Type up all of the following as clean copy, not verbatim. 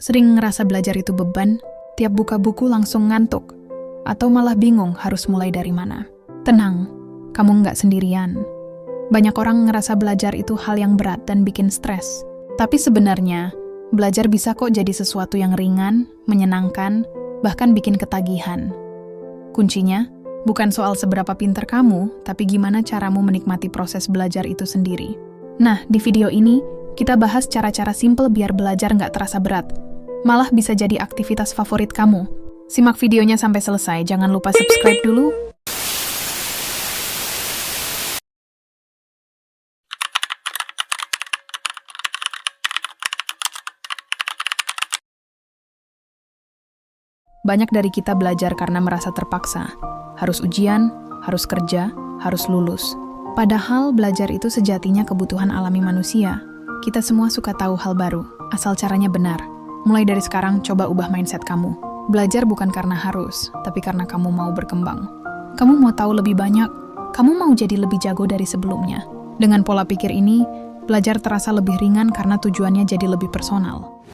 Sering ngerasa belajar itu beban, tiap buka buku langsung ngantuk, atau malah bingung harus mulai dari mana? Tenang, kamu nggak sendirian. Banyak orang ngerasa belajar itu hal yang berat dan bikin stres. Tapi sebenarnya, belajar bisa kok jadi sesuatu yang ringan, menyenangkan, bahkan bikin ketagihan. Kuncinya, bukan soal seberapa pintar kamu, tapi gimana caramu menikmati proses belajar itu sendiri. Nah, di video ini, kita bahas cara-cara simple biar belajar nggak terasa berat. Malah bisa jadi aktivitas favorit kamu. Simak videonya sampai selesai, jangan lupa subscribe dulu. Banyak dari kita belajar karena merasa terpaksa. Harus ujian, harus kerja, harus lulus. Padahal belajar itu sejatinya kebutuhan alami manusia. Kita semua suka tahu hal baru, asal caranya benar. Mulai dari sekarang, coba ubah mindset kamu. Belajar bukan karena harus, tapi karena kamu mau berkembang. Kamu mau tahu lebih banyak, kamu mau jadi lebih jago dari sebelumnya. Dengan pola pikir ini, belajar terasa lebih ringan karena tujuannya jadi lebih personal.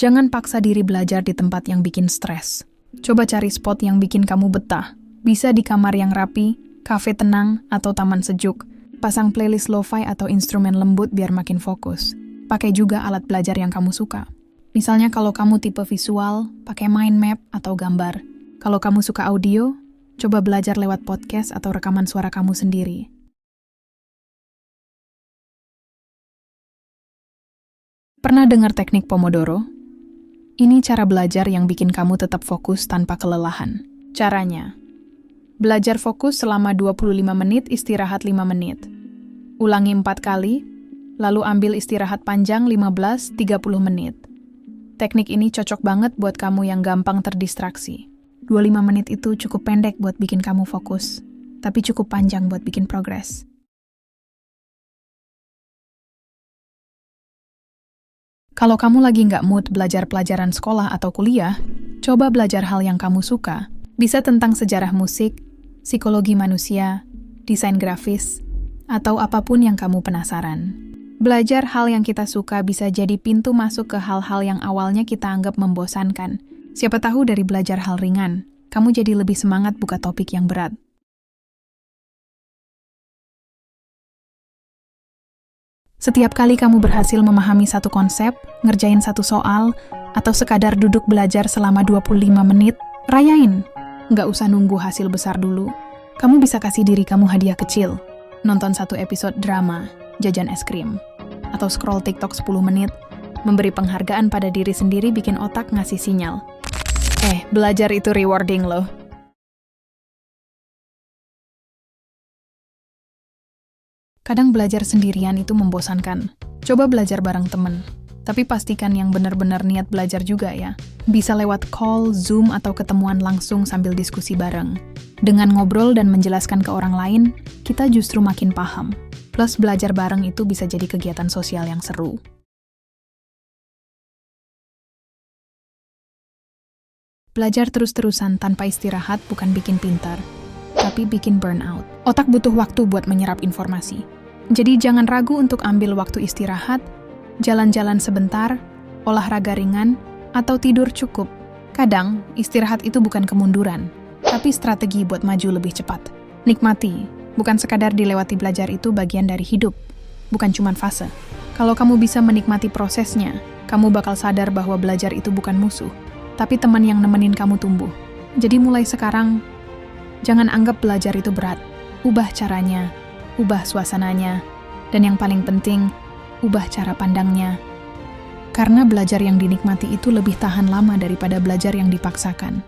Jangan paksa diri belajar di tempat yang bikin stres. Coba cari spot yang bikin kamu betah. Bisa di kamar yang rapi, kafe tenang, atau taman sejuk. Pasang playlist lo-fi atau instrumen lembut biar makin fokus. Pakai juga alat belajar yang kamu suka. Misalnya kalau kamu tipe visual, pakai mind map atau gambar. Kalau kamu suka audio, coba belajar lewat podcast atau rekaman suara kamu sendiri. Pernah dengar teknik Pomodoro? Ini cara belajar yang bikin kamu tetap fokus tanpa kelelahan. Caranya, belajar fokus selama 25 menit, istirahat 5 menit. Ulangi 4 kali, lalu ambil istirahat panjang 15-30 menit. Teknik ini cocok banget buat kamu yang gampang terdistraksi. 25 menit itu cukup pendek buat bikin kamu fokus, tapi cukup panjang buat bikin progres. Kalau kamu lagi nggak mood belajar pelajaran sekolah atau kuliah, coba belajar hal yang kamu suka. Bisa tentang sejarah musik, psikologi manusia, desain grafis, atau apapun yang kamu penasaran. Belajar hal yang kita suka bisa jadi pintu masuk ke hal-hal yang awalnya kita anggap membosankan. Siapa tahu dari belajar hal ringan, kamu jadi lebih semangat buka topik yang berat. Setiap kali kamu berhasil memahami satu konsep, ngerjain satu soal, atau sekadar duduk belajar selama 25 menit, rayain. Nggak usah nunggu hasil besar dulu. Kamu bisa kasih diri kamu hadiah kecil. Nonton satu episode drama, jajan es krim, atau scroll TikTok 10 menit, memberi penghargaan pada diri sendiri bikin otak ngasih sinyal. Belajar itu rewarding loh. Kadang belajar sendirian itu membosankan. Coba belajar bareng temen. Tapi pastikan yang benar-benar niat belajar juga ya. Bisa lewat call, Zoom, atau ketemuan langsung sambil diskusi bareng. Dengan ngobrol dan menjelaskan ke orang lain, kita justru makin paham. Plus belajar bareng itu bisa jadi kegiatan sosial yang seru. Belajar terus-terusan tanpa istirahat bukan bikin pintar, tapi bikin burnout. Otak butuh waktu buat menyerap informasi. Jadi jangan ragu untuk ambil waktu istirahat, jalan-jalan sebentar, olahraga ringan, atau tidur cukup. Kadang, istirahat itu bukan kemunduran, tapi strategi buat maju lebih cepat. Nikmati, bukan sekadar dilewati. Belajar itu bagian dari hidup, bukan cuma fase. Kalau kamu bisa menikmati prosesnya, kamu bakal sadar bahwa belajar itu bukan musuh, tapi teman yang nemenin kamu tumbuh. Jadi mulai sekarang, jangan anggap belajar itu berat. Ubah caranya, ubah suasananya, dan yang paling penting, ubah cara pandangnya. Karena belajar yang dinikmati itu lebih tahan lama daripada belajar yang dipaksakan.